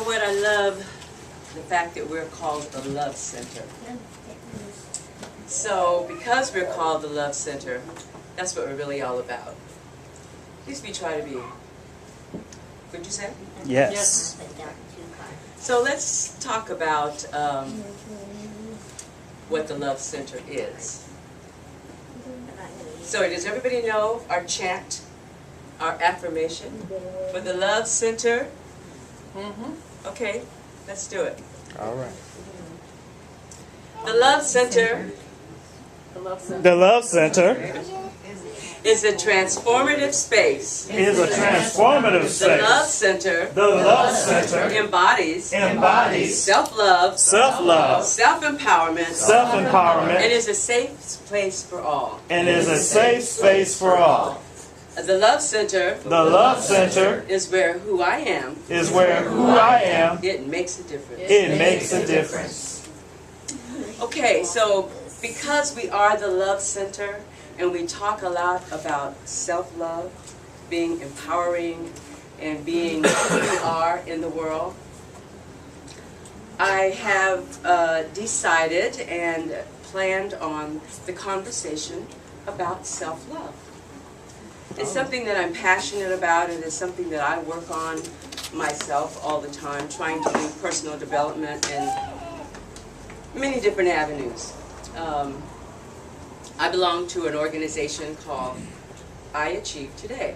what, I love the fact that we're called the Love Center. So, because we're called the Love Center, that's what we're really all about. At least we try to be. Would you say? Yes. So let's talk about what the Love Center is. So does everybody know our chant, our affirmation for the Love Center? Okay, let's do it. All right. The Love Center The Love Center is a transformative space. is a transformative The Love space. Center The Love Center embodies embodies self-love, self-love, self-empowerment, and self-empowerment, is a safe place for all. and is a safe space for all. The Love Center The Love Center is where who I am, is where who I am, it makes a difference. it makes a difference. Okay, so because we are the Love Center and we talk a lot about self-love, being empowering, and being who we are in the world, I have decided and planned on the conversation about self-love. It's something that I'm passionate about, and it's something that I work on myself all the time, trying to do personal development in many different avenues. I belong to an organization called I Achieve Today,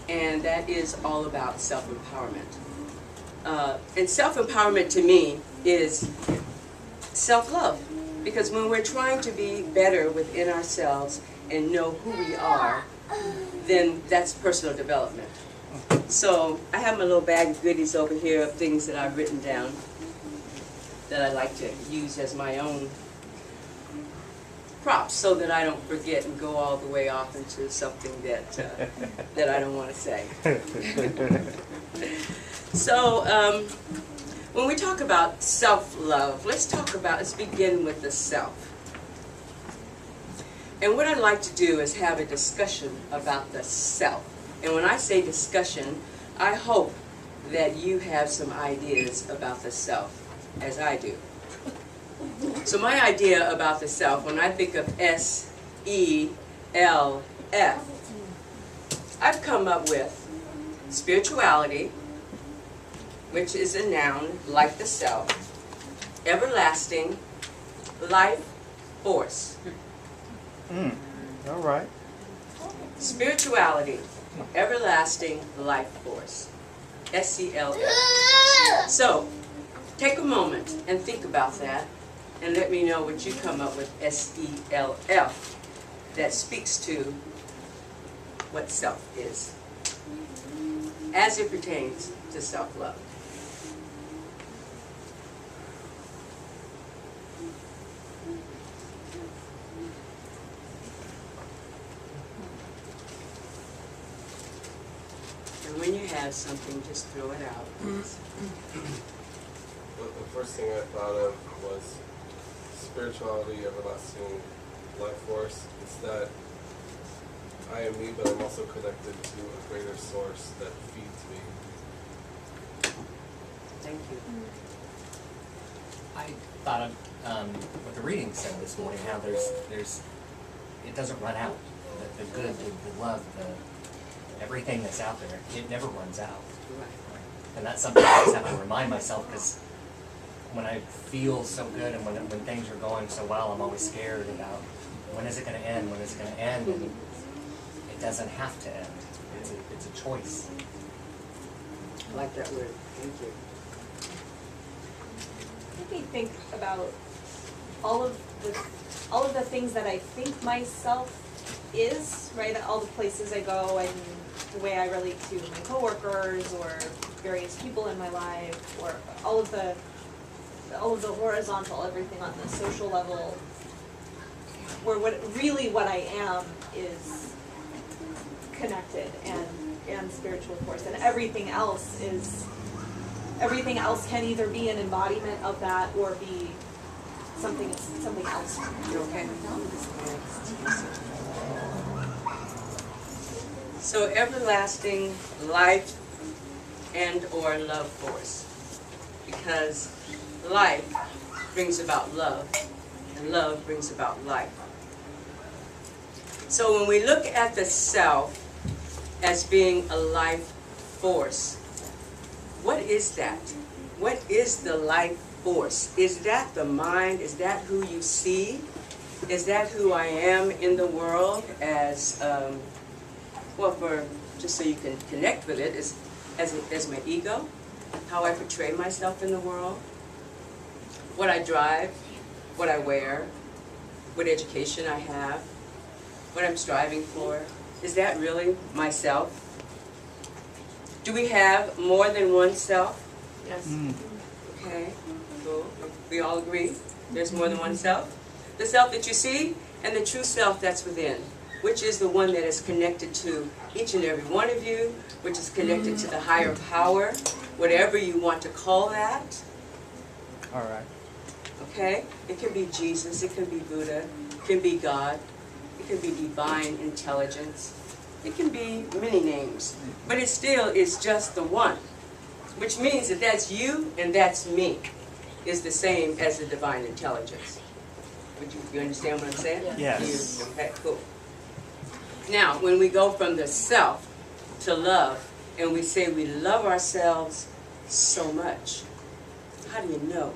and that is all about self-empowerment. And self-empowerment to me is self-love, because when we're trying to be better within ourselves and know who we are, then that's personal development. So I have my little bag of goodies over here of things that I've written down that I like to use as my own props so that I don't forget and go all the way off into something that that I don't want to say. So when we talk about self-love, let's begin with the self. And what I'd like to do is have a discussion about the self. And when I say discussion, I hope that you have some ideas about the self, as I do. So my idea about the self, when I think of S-E-L-F, I've come up with spirituality, which is a noun like the self, everlasting, life force. All right. Spirituality, everlasting life force. S-E-L-F. So, take a moment and think about that, and let me know what you come up with, S-E-L-F, that speaks to what self is, as it pertains to self-love. When you have something, just throw it out. Well, the first thing I thought of was spirituality, everlasting life force. It's that I am me, but I'm also connected to a greater source that feeds me. Thank you. I thought of what the reading said this morning, how there's it doesn't run out. The good, the love, everything that's out there, it never runs out. Right. And that's something I just have to remind myself, because when I feel so good and when things are going so well, I'm always scared about when is it going to end, when is it going to end, and it doesn't have to end. It's a choice. I like that word. Thank you. Let me think about all of the things that I think myself is, right? All the places I go and the way I relate to my coworkers or various people in my life, or all of the horizontal, everything on the social level, where what I am is connected and spiritual force, and everything else can either be an embodiment of that or be something else. You okay? So everlasting life and or love force. because life brings about love, and love brings about life. So when we look at the self as being a life force, what is that? What is the life force? Is that the mind? Is that who you see? Is that who I am in the world as, well, just so you can connect with it, as my ego, how I portray myself in the world, what I drive, what I wear, what education I have, what I'm striving for. Is that really myself? Do we have more than one self? Yes. Okay, cool. We all agree there's more than one self? The self that you see and the true self that's within, which is the one that is connected to each and every one of you, which is connected to the higher power, whatever you want to call that. All right. Okay? It can be Jesus, it can be Buddha, it can be God, it can be divine intelligence. It can be many names, but it still is just the one, which means that that's you and that's me is the same as the divine intelligence. Would you understand what I'm saying? Yes. You, okay, cool. Now, when we go from the self to love, and we say we love ourselves so much, how do you know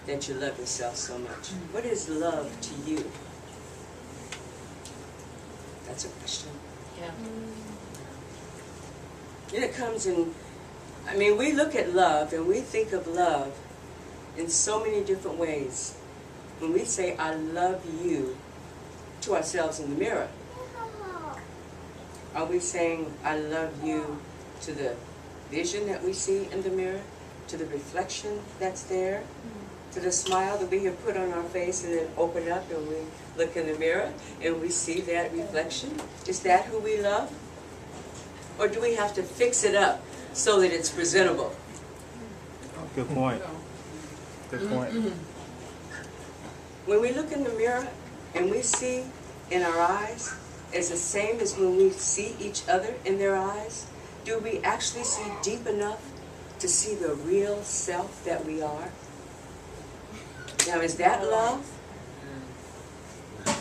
that you love yourself so much? What is love to you? That's a question. Yeah. And it comes in, I mean, we look at love and we think of love in so many different ways. When we say, I love you, to ourselves in the mirror, are we saying, I love you to the vision that we see in the mirror, to the reflection that's there, to the smile that we have put on our face and then open up and we look in the mirror and we see that reflection? Is that who we love? Or do we have to fix it up so that it's presentable? Good point. Good point. When we look in the mirror and we see in our eyes is the same as when we see each other in their eyes, do we actually see deep enough to see the real self that we are? Now, is that love?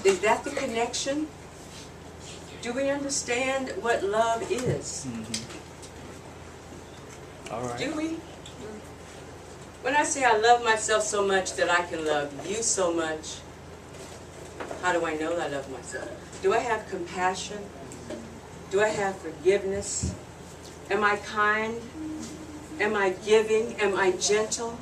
Is that the connection? Do we understand what love is? All right. Do we? When I say I love myself so much that I can love you so much, how do I know that I love myself? Do I have compassion? Do I have forgiveness? Am I kind? Am I giving? Am I gentle?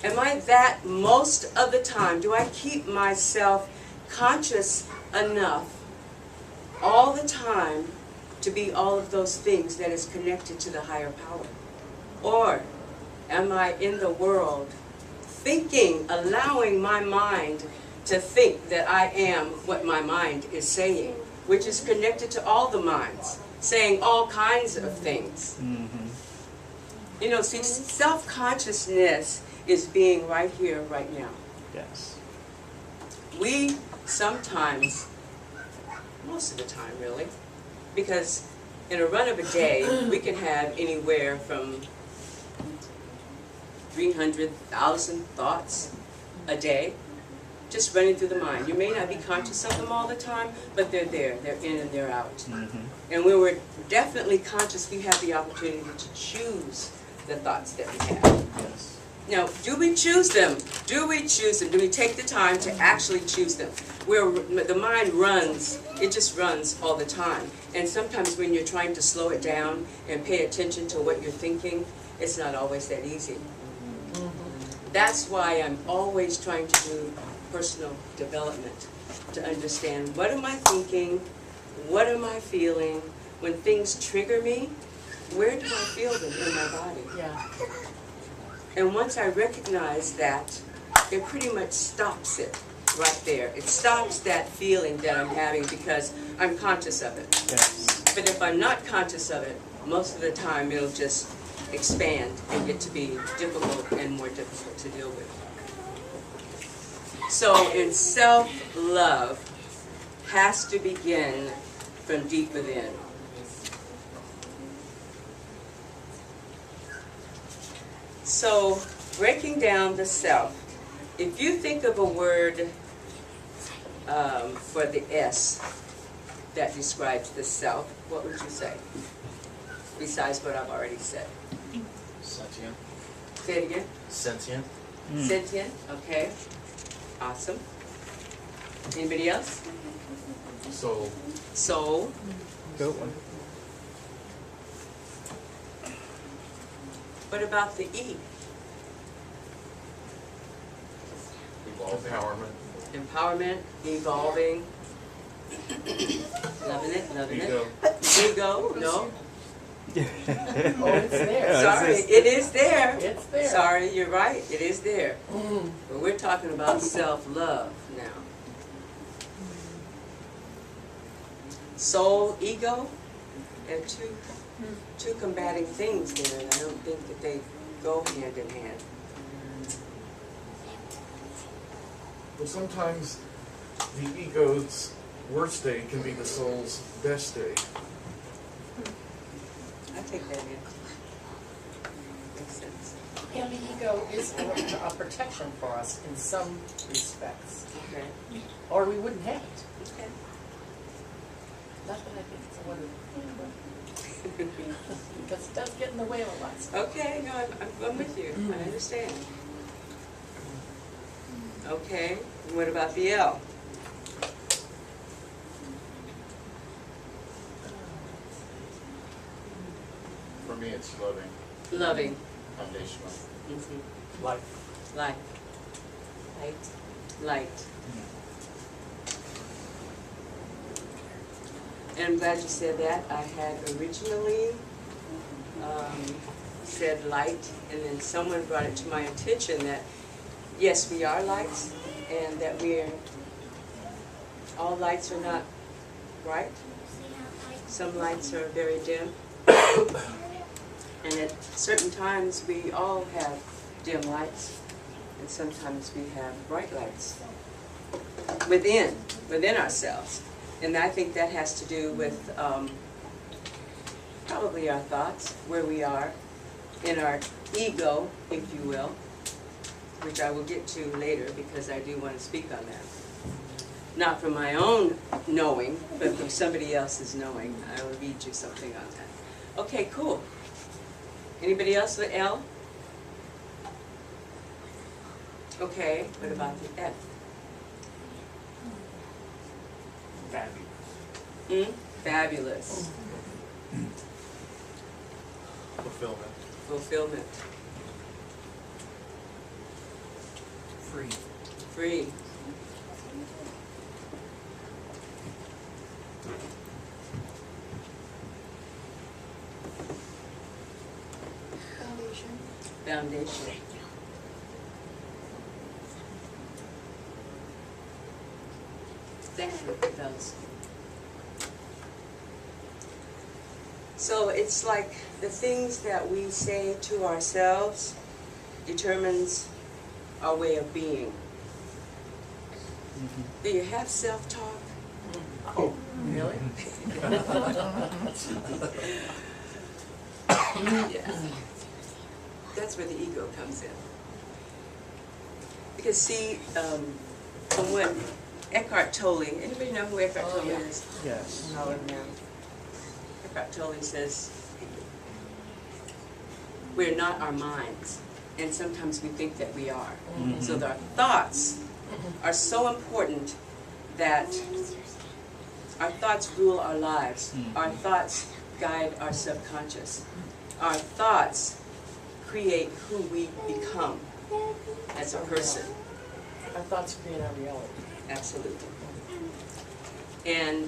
Am I that most of the time? Do I keep myself conscious enough all the time to be all of those things that is connected to the higher power? Or am I in the world thinking, allowing my mind to think that I am what my mind is saying, which is connected to all the minds, saying all kinds of things? You know, see, self-consciousness is being right here, right now. Yes. We sometimes, most of the time really, because in a run of a day, we can have anywhere from 300,000 thoughts a day just running through the mind. You may not be conscious of them all the time, but they're there. They're in and they're out. And when we're definitely conscious, we have the opportunity to choose the thoughts that we have. Yes. Now, do we choose them? Do we choose them? Do we take the time to actually choose them? Where the mind runs, it just runs all the time. And sometimes when you're trying to slow it down and pay attention to what you're thinking, it's not always that easy. That's why I'm always trying to do personal development, to understand what am I thinking, what am I feeling, when things trigger me, where do I feel them in my body? Yeah. And once I recognize that, it pretty much stops it right there. It stops that feeling that I'm having because I'm conscious of it. Yes. But if I'm not conscious of it, most of the time it'll just expand and get to be difficult and more difficult to deal with. So in self-love has to begin from deep within. So breaking down the self. If you think of a word for the S that describes the self, what would you say? Besides what I've already said. Sentient. Say it again. Sentient. Sentient, okay. Awesome. Anybody else? Soul. Soul. Good one. What about the E? Empowerment. Empowerment, evolving. Loving it, loving Ego. it. Ego, no. Oh, it's there. Sorry, it is there. It's there. Sorry, you're right, it is there. But we're talking about self-love now. Soul, ego, and two combating things there, and I don't think that they go hand in hand. Well, sometimes the ego's worst day can be the soul's best day. I take that in. Makes sense. And the ego is a protection for us in some respects, Okay. or we wouldn't have it. Okay. Not that I think it's a wonderful thing, but because it does get in the way of a lot of stuff. Okay, no, I'm with you. I understand. Okay, and what about the L? For me, it's loving, Loving. foundational. Mm-hmm. Life. Light. Right? Light. And I'm glad you said that. I had originally said light, and then someone brought it to my attention that, yes, we are lights, and that all lights are not bright. Some lights are very dim. And at certain times, we all have dim lights, and sometimes we have bright lights within ourselves. And I think that has to do with probably our thoughts, where we are in our ego, if you will, which I will get to later because I do want to speak on that. Not from my own knowing, but from somebody else's knowing. I will read you something on that. Okay, cool. Anybody else with L? Okay, what about the F? Value. Fabulous. Fulfillment. Fulfillment. Free. Free. Foundation. Thank you, fellas. So it's like the things that we say to ourselves determines our way of being. Do you have self-talk? Oh, really? Yeah. That's where the ego comes in. Because see, from what Eckhart Tolle, anybody know who Eckhart Tolle is? Yes. No. Eckhart Tolle says, we're not our minds, and sometimes we think that we are. So our thoughts are so important that our thoughts rule our lives. Our thoughts guide our subconscious. Our thoughts create who we become as a person. Our thoughts create our reality. Absolutely. And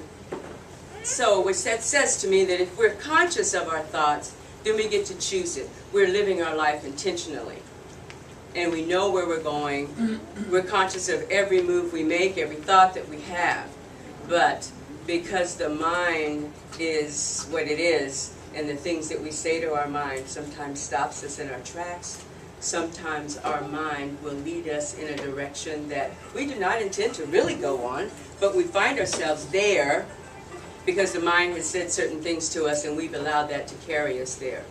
so what that says to me that if we're conscious of our thoughts, then we get to choose it. We're living our life intentionally. And we know where we're going. We're conscious of every move we make, every thought that we have. But because the mind is what it is, and the things that we say to our mind sometimes stops us in our tracks, sometimes our mind will lead us in a direction that we do not intend to really go on, but we find ourselves there because the mind has said certain things to us and we've allowed that to carry us there.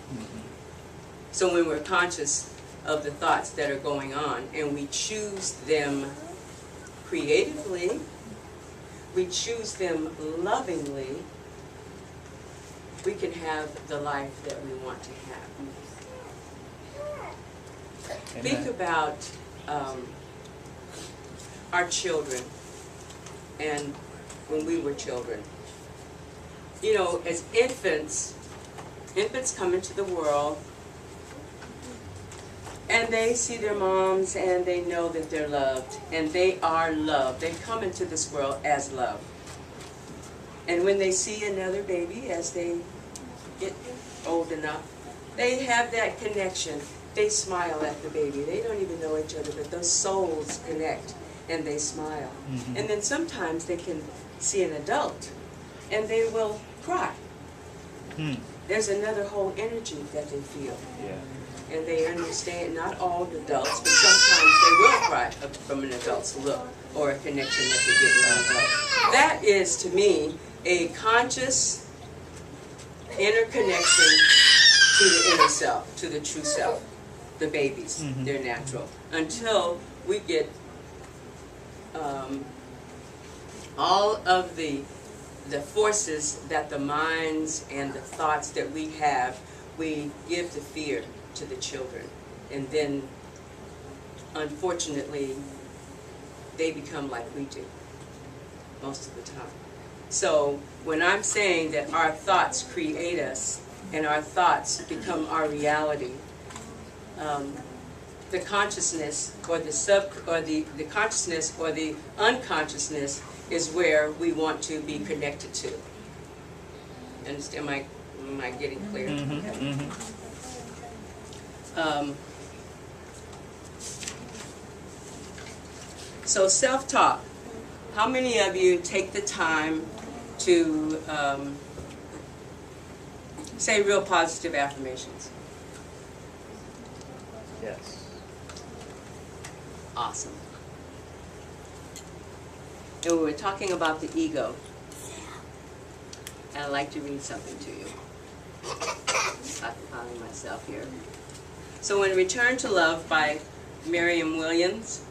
So when we're conscious of the thoughts that are going on, and we choose them creatively, we choose them lovingly, we can have the life that we want to have. Think Amen. about our children and when we were children. You know, as infants come into the world and they see their moms and they know that they're loved and they are loved. They come into this world as love. And when they see another baby as they get old enough, they have that connection. They smile at the baby. They don't even know each other, but those souls connect and they smile. Mhm. And then sometimes they can see an adult and they will cry. Hmm. There's another whole energy that they feel. Yeah. And they understand, not all adults, but sometimes they will cry from an adult's look or a connection that they get with an adult. That is, to me, a conscious inner connection to the inner self, to the true self, the babies, Mhm. they're natural. Until we get all of the forces that the minds and the thoughts that we have, we give the fear to the children. And then, unfortunately, they become like we do most of the time. So when I'm saying that our thoughts create us and our thoughts become our reality, the consciousness or the consciousness or the unconsciousness is where we want to be connected to. Understand? Am I getting clear? Mhm. Okay. Mhm. So self-talk. How many of you take the time to say real positive affirmations? Yes. Awesome. And we were talking about the ego. And I'd like to read something to you. I'm finding myself here. So in Return to Love by Miriam Williams,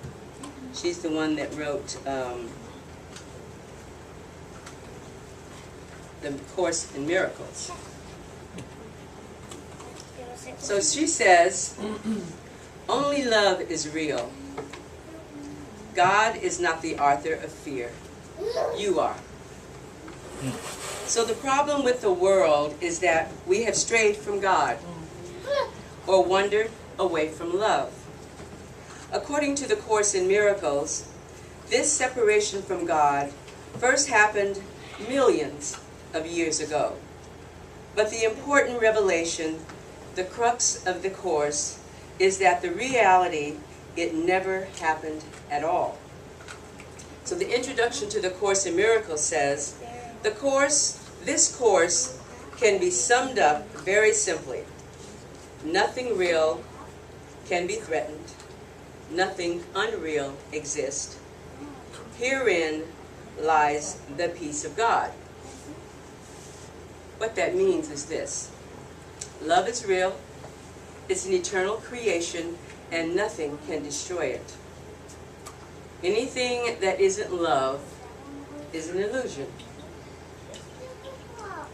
she's the one that wrote the Course in Miracles. So she says, only love is real. God is not the author of fear. You are. So the problem with the world is that we have strayed from God or wandered away from love. According to the Course in Miracles, this separation from God first happened millions of years ago. But the important revelation, the crux of the Course, is that the reality, it never happened at all. So the introduction to the Course in Miracles says, this course can be summed up very simply. Nothing real can be threatened. Nothing unreal exists. Herein lies the peace of God. What that means is this. Love is real. It's an eternal creation, and nothing can destroy it. Anything that isn't love is an illusion.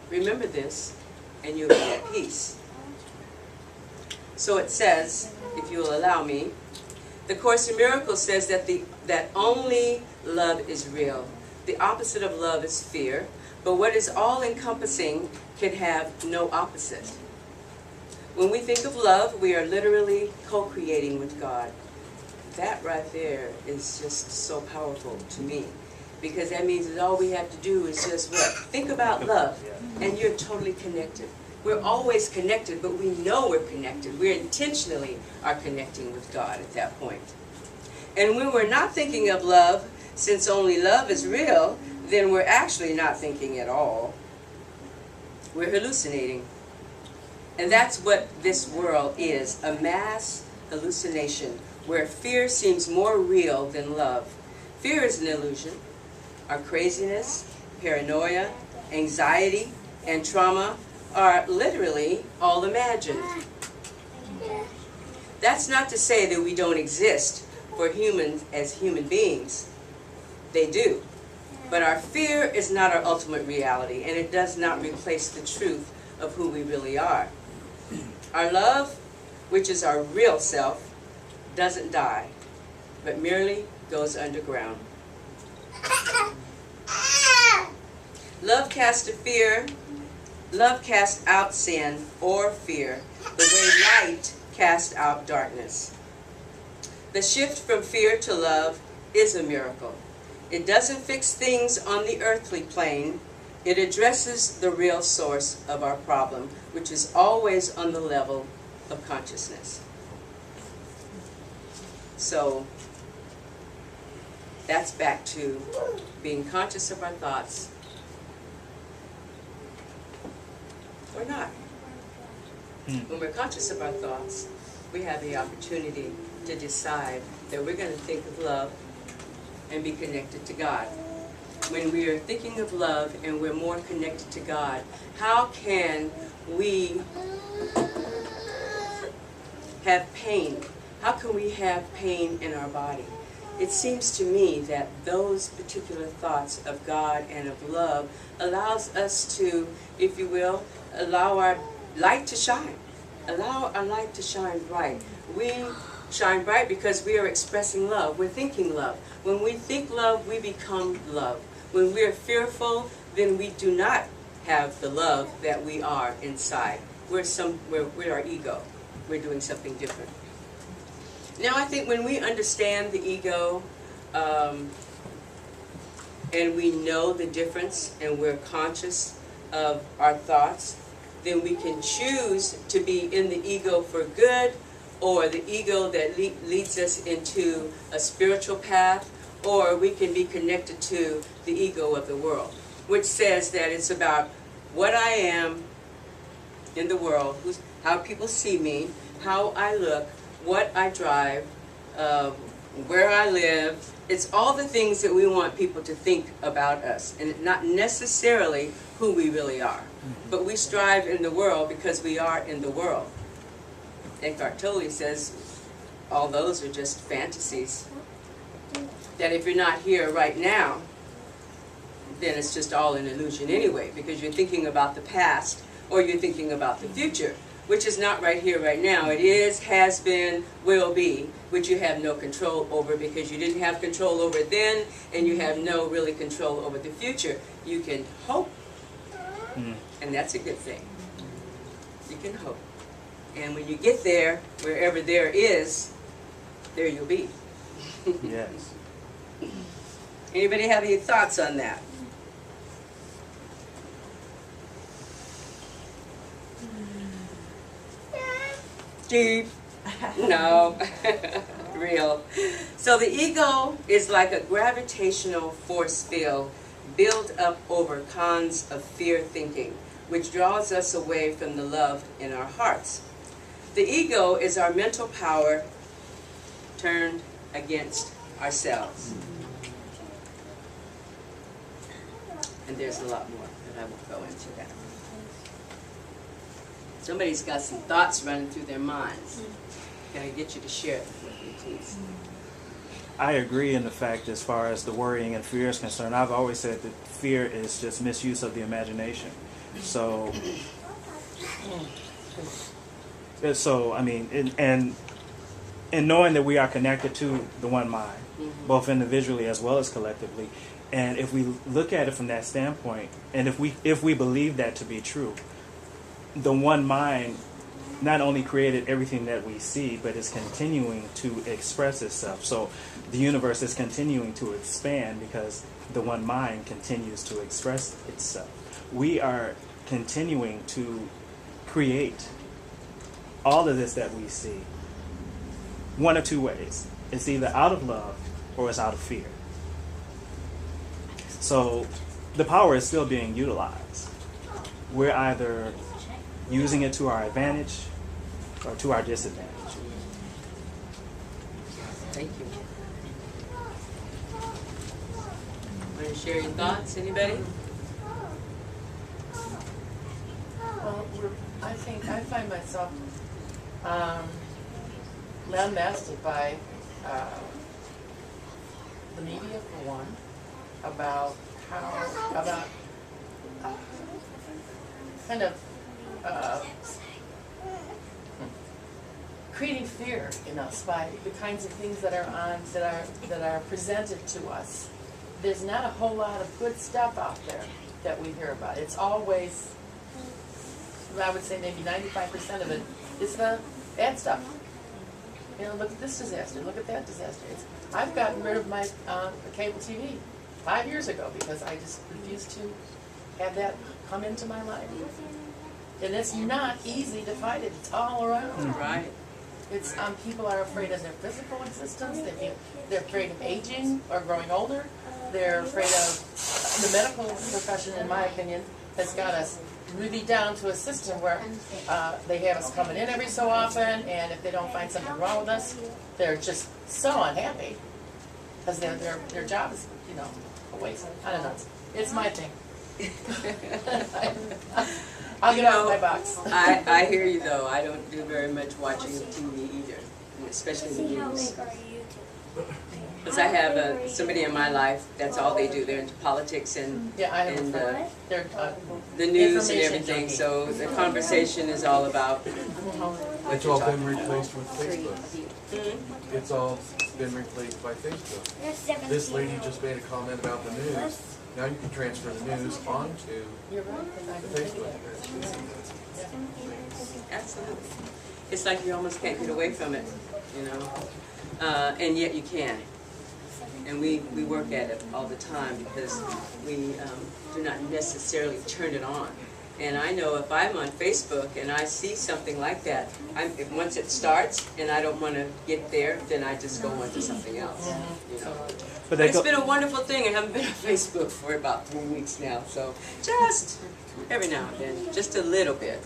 Remember this, and you'll be at peace. So it says, if you will allow me, the Course in Miracles says that only love is real. The opposite of love is fear, but what is all-encompassing can have no opposite. When we think of love, we are literally co-creating with God. That right there is just so powerful to me, because that means that all we have to do is just what? Think about love, and you're totally connected. We're always connected, but we know we're connected. We intentionally are connecting with God at that point. And when we're not thinking of love, since only love is real, then we're actually not thinking at all. We're hallucinating. And that's what this world is, a mass hallucination, where fear seems more real than love. Fear is an illusion. Our craziness, paranoia, anxiety, and trauma are literally all imagined. That's not to say that we don't exist for humans as human beings. They do. But our fear is not our ultimate reality, and it does not replace the truth of who we really are. Our love, which is our real self, doesn't die, but merely goes underground. Love casts out sin or fear, the way light casts out darkness. The shift from fear to love is a miracle. It doesn't fix things on the earthly plane. It addresses the real source of our problem, which is always on the level of consciousness. So that's back to being conscious of our thoughts or not. When we're conscious of our thoughts, we have the opportunity to decide that we're going to think of love and be connected to God. When we are thinking of love and we're more connected to God, how can we have pain? How can we have pain in our body? It seems to me that those particular thoughts of God and of love allows us to, if you will, allow our light to shine. Allow our light to shine bright. We shine bright because we are expressing love. We're thinking love. When we think love, we become love. When we're fearful, then we do not have the love that we are inside. We're our ego. We're doing something different. Now, I think when we understand the ego and we know the difference and we're conscious of our thoughts, then we can choose to be in the ego for good, or the ego that leads us into a spiritual path, or we can be connected to the ego of the world, which says that it's about what I am in the world, how people see me, how I look, what I drive, where I live. It's all the things that we want people to think about us, and not necessarily who we really are. But we strive in the world because we are in the world. Eckhart Tolle says all those are just fantasies. That if you're not here right now, then it's just all an illusion anyway, because you're thinking about the past or you're thinking about the future, which is not right here, right now. It is, has been, will be, which you have no control over because you didn't have control over it then, and you have no really control over the future. You can hope, and that's a good thing. You can hope. And when you get there, wherever there is, there you'll be. Yes. Anybody have any thoughts on that? Deep? No. Real. So the ego is like a gravitational force field built up over cons of fear thinking, which draws us away from the love in our hearts. The ego is our mental power turned against ourselves. And there's a lot more, but I won't go into that. Somebody's got some thoughts running through their minds. Can I get you to share them with me, please? I agree in the fact as far as the worrying and fear is concerned. I've always said that fear is just misuse of the imagination. So I mean, and knowing that we are connected to the one mind, both individually as well as collectively, and if we look at it from that standpoint, and if we believe that to be true, the one mind not only created everything that we see, but is continuing to express itself. So the universe is continuing to expand because the one mind continues to express itself. We are continuing to create all of this that we see one of two ways. It's either out of love or it's out of fear. So the power is still being utilized. We're either using it to our advantage or to our disadvantage. Thank you. Want to share your thoughts, anybody? Well, I find myself lambasted by the media for one, about kind of creating fear in us by the kinds of things that are presented to us. There's not a whole lot of good stuff out there that we hear about. It's always, I would say maybe 95% of it is the bad stuff. You know, look at this disaster, look at that disaster. I've gotten rid of my cable TV 5 years ago because I just refused to have that come into my life. And it's not easy to fight it. It's all around. Right. It's people are afraid of their physical existence. They're afraid of aging or growing older. They're afraid of the medical profession. In my opinion, has got us really down to a system where they have us coming in every so often, and if they don't find something wrong with us, they're just so unhappy because their job is, you know, a waste. I don't know. It's my thing. I'll get out of my box. I hear you though. I don't do very much watching of TV either, especially the news. Because I have somebody in my life, that's all they do. They're into politics and, Yeah, I have and they're the news and information everything. junkie. So the conversation is all about what It's you're all been talking about. replaced with Facebook. It's all been replaced by Facebook. This lady just made a comment about the news. Now you can transfer the news onto You're right, 'cause I the didn't think of Facebook. that. Absolutely. It's like you almost can't get away from it, you know, and yet you can. And we work at it all the time because we do not necessarily turn it on. And I know if I'm on Facebook and I see something like that, once it starts and I don't want to get there, then I just go on to something else. You know. But It's been a wonderful thing. I haven't been on Facebook for about 3 weeks now, so just every now and then, just a little bit.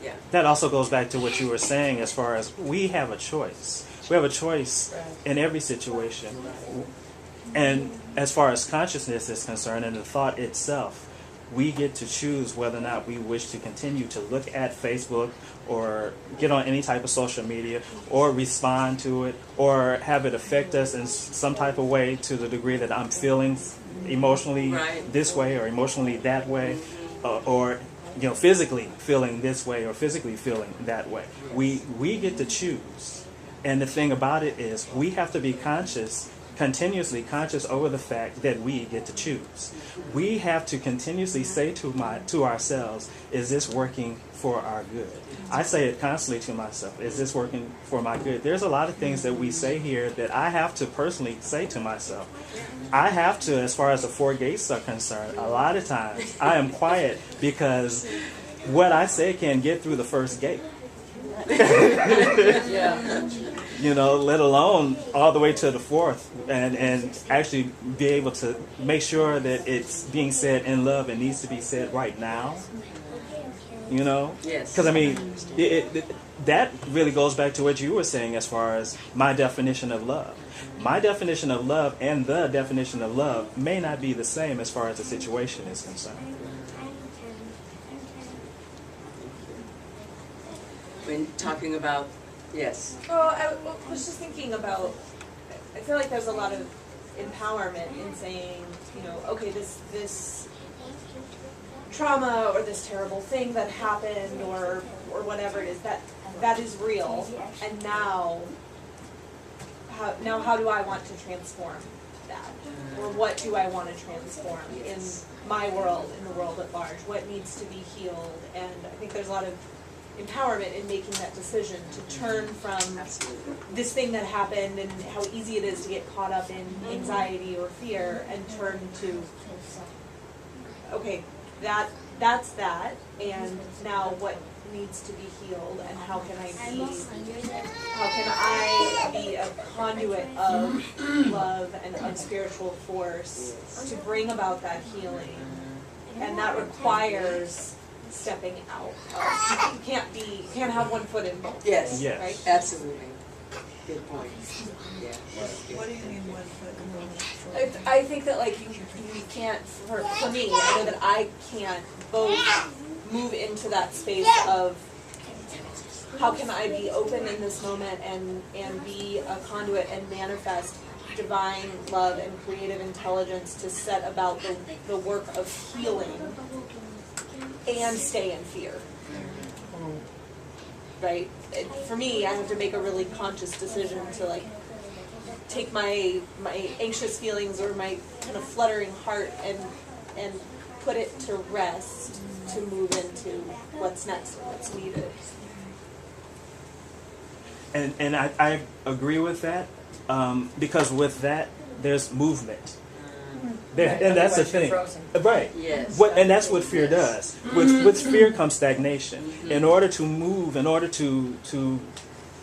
Yeah. that also goes back to what you were saying as far as we have a choice. We have a choice in every situation. And as far as consciousness is concerned and the thought itself, we get to choose whether or not we wish to continue to look at Facebook or get on any type of social media or respond to it or have it affect us in some type of way to the degree that I'm feeling emotionally this way or emotionally that way or you know, physically feeling this way or physically feeling that way. We get to choose. And the thing about it is we have to be continuously conscious over the fact that we get to choose. We have to continuously say to ourselves, is this working for our good? I say it constantly to myself, is this working for my good? There's a lot of things that we say here that I have to personally say to myself. I have to, as far as the 4 gates are concerned, a lot of times I am quiet because what I say can get through the first gate. Yeah. You know, let alone all the way to the 4th, and actually be able to make sure that it's being said in love and needs to be said right now. You know? Yes. Because, I mean, that really goes back to what you were saying as far as my definition of love. My definition of love and the definition of love may not be the same as far as the situation is concerned. When talking about, yes. Oh, I was just thinking about, I feel like there's a lot of empowerment in saying, you know, okay, this trauma or this terrible thing that happened or whatever it is, that is real, and now how do I want to transform that? Or what do I want to transform in my world, in the world at large? What needs to be healed? And I think there's a lot of empowerment in making that decision to turn from this thing that happened and how easy it is to get caught up in anxiety or fear and turn to, okay, that's that, and now what needs to be healed, and how can I be a conduit of love and of spiritual force to bring about that healing? And that requires stepping out. You can't have one foot in both. Yes. Yes. Right? Absolutely. Good point. Yeah. What do you mean one foot in both? I think that like you can't, for me, I know that I can't both move into that space of how can I be open in this moment and be a conduit and manifest divine love and creative intelligence to set about the work of healing and stay in fear. Right? For me, I have to make a really conscious decision to like take my anxious feelings or my kind of fluttering heart and put it to rest to move into what's next and what's needed. And I agree with that, because with that, there's movement. There, and that's the thing. Right. Yes. And that's what fear does. With fear comes stagnation. In order to move, in order to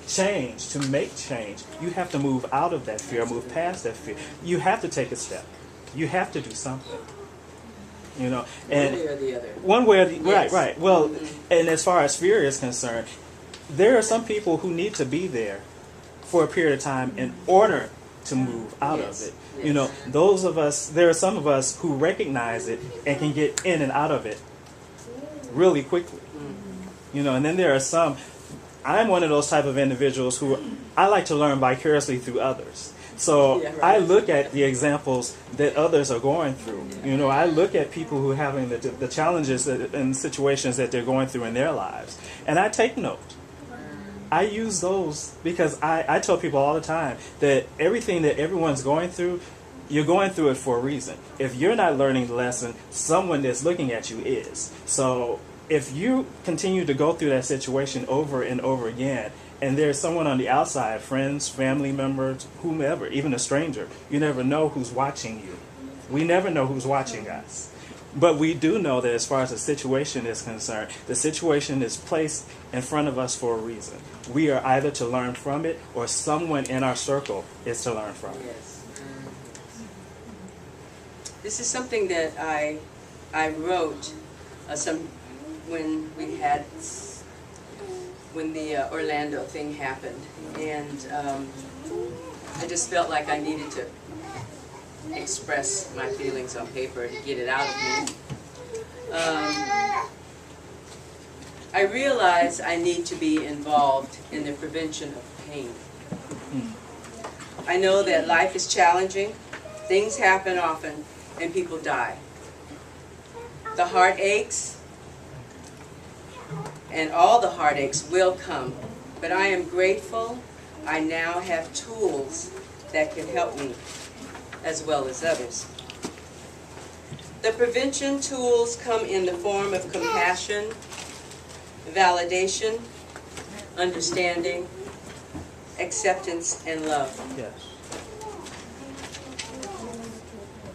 change, to make change, you have to move out of that fear, move past that fear. You have to take a step. You have to do something. You know, and one way or the other. One way or the Yes. right. Well, and as far as fear is concerned, there are some people who need to be there for a period of time in order to move out Yes. of it. You know, those of us, there are some of us who recognize it and can get in and out of it really quickly. You know, and then there are some, I'm one of those type of individuals who I like to learn vicariously through others. So Yeah, right. I look at the examples that others are going through. You know, I look at people who are having the challenges and situations that they're going through in their lives, and I take note. I use those because I tell people all the time that everything that everyone's going through, you're going through it for a reason. If you're not learning the lesson, someone that's looking at you is. So if you continue to go through that situation over and over again, and there's someone on the outside, friends, family members, whomever, even a stranger, you never know who's watching you. We never know who's watching us. But we do know that as far as the situation is concerned, the situation is placed in front of us for a reason. We are either to learn from it or someone in our circle is to learn from it. Yes. This is something that I wrote when the Orlando thing happened, and I just felt like I needed to express my feelings on paper to get it out of me. I realize I need to be involved in the prevention of pain. I know that life is challenging, things happen often, and people die. The heart aches, and all the heartaches will come, but I am grateful I now have tools that can help me as well as others. The prevention tools come in the form of compassion, validation, understanding, acceptance, and love. Yes.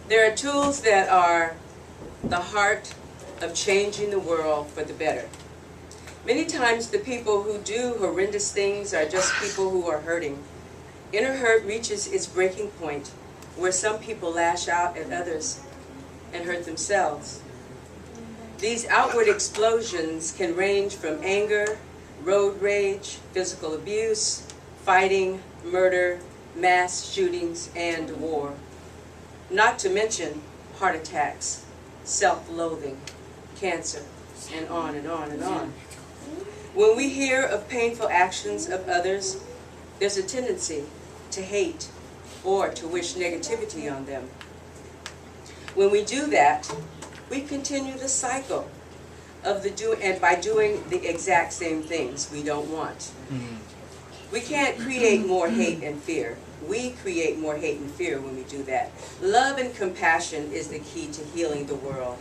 There are tools that are the heart of changing the world for the better. Many times the people who do horrendous things are just people who are hurting. Inner hurt reaches its breaking point, where some people lash out at others and hurt themselves. These outward explosions can range from anger, road rage, physical abuse, fighting, murder, mass shootings, and war. Not to mention heart attacks, self-loathing, cancer, and on and on and on. When we hear of painful actions of others, there's a tendency to hate or to wish negativity on them. When we do that, we continue the cycle of by doing the exact same things we don't want. We can't create more hate and fear. We create more hate and fear when we do that. Love and compassion is the key to healing the world.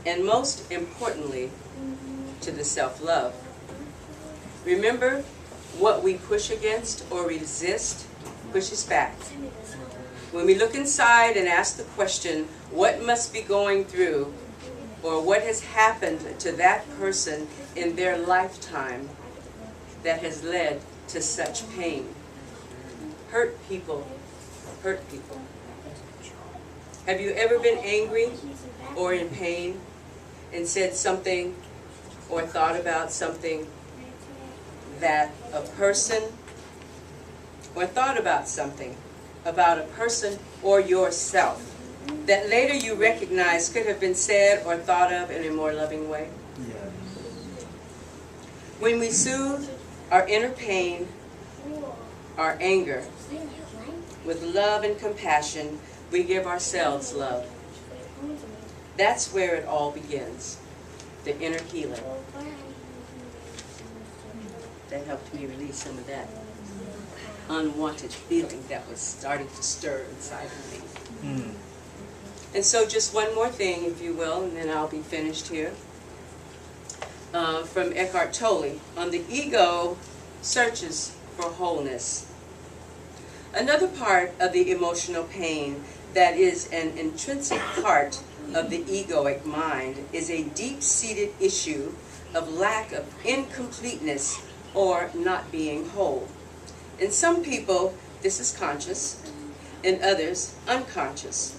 And most importantly, to the self-love. Remember, what we push against or resist pushes back. When we look inside and ask the question, what must be going through, or what has happened to that person in their lifetime that has led to such pain? Hurt people hurt people. Have you ever been angry or in pain and said something or thought about something that a person, or thought about something about a person or yourself that later you recognize could have been said or thought of in a more loving way? Yes. When we soothe our inner pain, our anger, with love and compassion, we give ourselves love. That's where it all begins, the inner healing. That helped me release some of that unwanted feeling that was starting to stir inside of me. And so just one more thing, if you will, and then I'll be finished here. From Eckhart Tolle, on the ego searches for wholeness. Another part of the emotional pain that is an intrinsic part of the egoic mind is a deep-seated issue of lack of incompleteness or not being whole. In some people, this is conscious, in others, unconscious.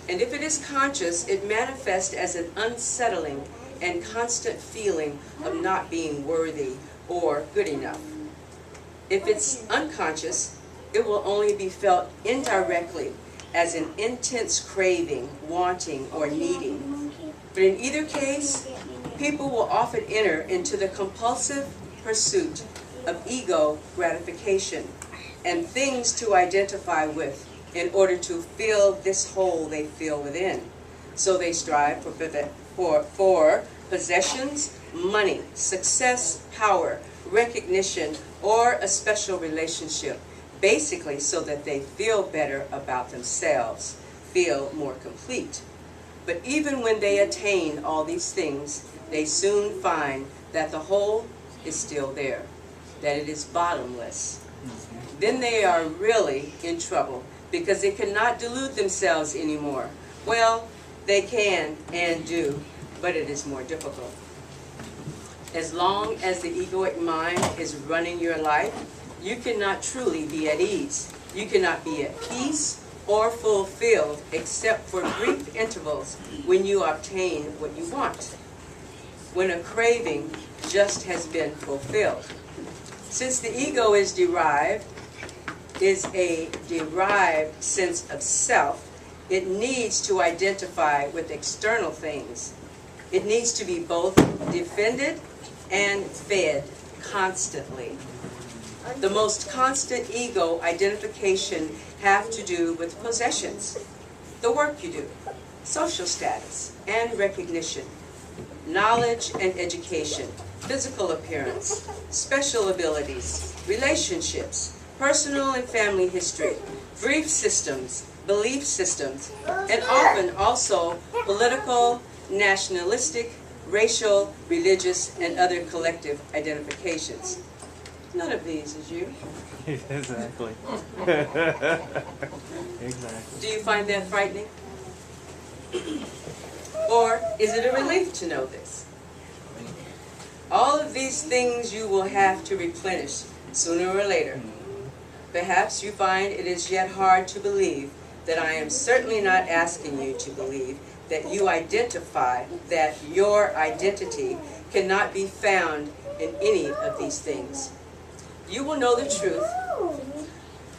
And if it is conscious, it manifests as an unsettling and constant feeling of not being worthy or good enough. If it's unconscious, it will only be felt indirectly as an intense craving, wanting, or needing. But in either case, people will often enter into the compulsive pursuit of ego gratification and things to identify with in order to fill this hole they feel within. So they strive for possessions, money, success, power, recognition, or a special relationship, basically so that they feel better about themselves, feel more complete. But even when they attain all these things, they soon find that the hole is still there, that it is bottomless. Then they are really in trouble because they cannot delude themselves anymore. Well, they can and do, but it is more difficult. As long as the egoic mind is running your life, you cannot truly be at ease. You cannot be at peace or fulfilled except for brief intervals when you obtain what you want, when a craving just has been fulfilled. Since the ego is a derived sense of self, it needs to identify with external things. It needs to be both defended and fed constantly. The most constant ego identification have to do with possessions, the work you do, social status and recognition, knowledge and education, physical appearance, special abilities, relationships, personal and family history, belief systems, and often also political, nationalistic, racial, religious, and other collective identifications. None of these is you. Exactly. Exactly. Do you find that frightening? Or is it a relief to know this? All of these things you will have to replenish sooner or later. Perhaps you find it is yet hard to believe that I am certainly not asking you to believe that you identify that your identity cannot be found in any of these things. You will know the truth.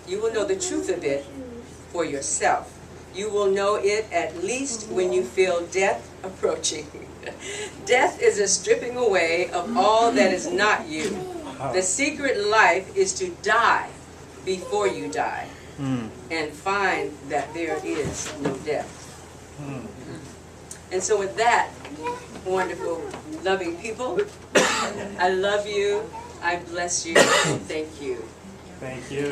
You will know the truth of it for yourself. You will know it at least when you feel death approaching. Death is a stripping away of all that is not you. The secret life is to die before you die and find that there is no death. And so with that, wonderful, loving people, I love you, I bless you, and thank you. Thank you.